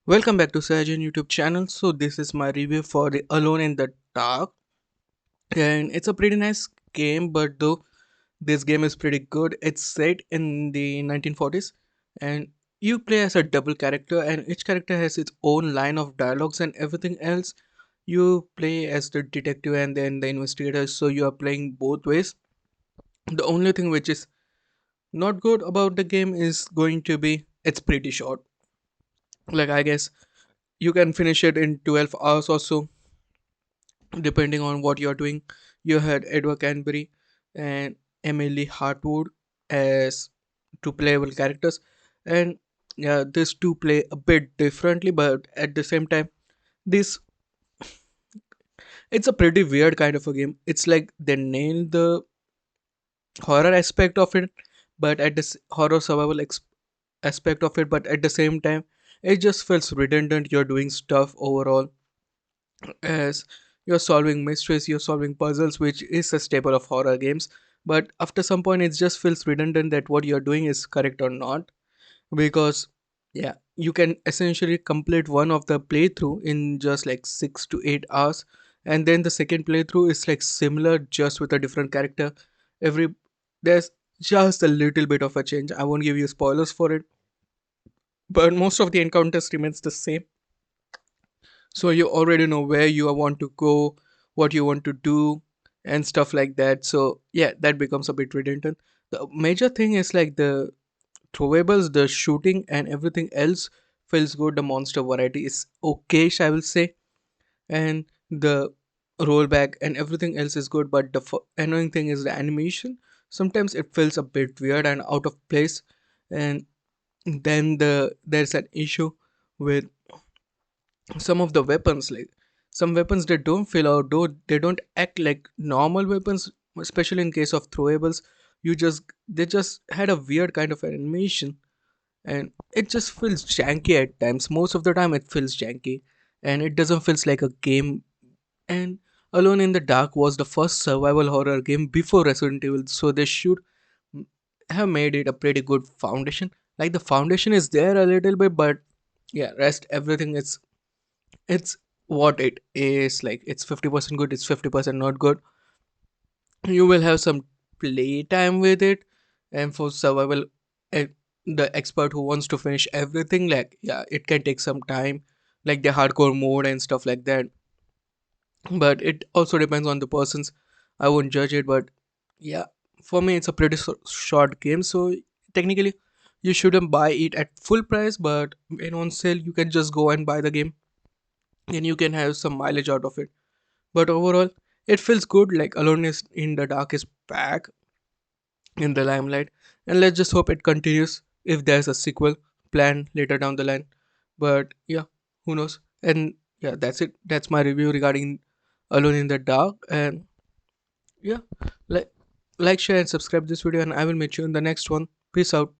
Welcome back to Sajan YouTube channel. So this is my review for the Alone in the Dark, and it's a pretty nice game. But though this game is pretty good, it's set in the 1940s, and you play as a double character, and each character has its own line of dialogues and everything else. You play as the detective and then the investigator, so you are playing both ways. The only thing which is not good about the game is going to be it's pretty short. Like I guess you can finish it in 12 hours or so depending on what you're doing. You had Edward Canbury and Emily Hartwood as two playable characters, and yeah, these two play a bit differently, but at the same time, this it's a pretty weird kind of a game. It's like they nailed the horror aspect of it, but at this horror survival aspect of it, but at the same time, it just feels redundant. You're doing stuff overall as you're solving mysteries, you're solving puzzles, which is a staple of horror games. But after some point, it just feels redundant that what you're doing is correct or not. Because, yeah, you can essentially complete one of the playthrough in just like 6 to 8 hours. And then the second playthrough is like similar, just with a different character. Every There's just a little bit of a change. I won't give you spoilers for it, but most of the encounters remains the same, so you already know where you want to go, what you want to do, and stuff like that. So yeah, that becomes a bit redundant. The major thing is like the throwables, the shooting, and everything else feels good. The monster variety is okayish, I will say, and the rollback and everything else is good, but the annoying thing is the animation. Sometimes it feels a bit weird and out of place, and then there's an issue with some of the weapons. Like some weapons, they don't feel out, though they don't act like normal weapons, especially in case of throwables. They just had a weird kind of animation, and it just feels janky at times. Most of the time it feels janky, and it doesn't feels like a game. And Alone in the Dark was the first survival horror game before Resident Evil, so they should have made it a pretty good foundation. Like the foundation is there a little bit, but yeah, rest everything is it's what it is. Like it's 50% good, it's 50% not good. You will have some play time with it, and for survival, eh, the expert who wants to finish everything, like yeah, it can take some time, like the hardcore mode and stuff like that. But it also depends on the person's. I won't judge it, but yeah, for me it's a pretty short game, so technically you shouldn't buy it at full price, but when on sale you can just go and buy the game, and you can have some mileage out of it. But overall, it feels good. Like Alone is in the Dark is back in the limelight, and let's just hope it continues if there's a sequel planned later down the line. But yeah, who knows? And yeah, that's it. That's my review regarding Alone in the Dark. And yeah, like, share, and subscribe this video, and I will meet you in the next one. Peace out.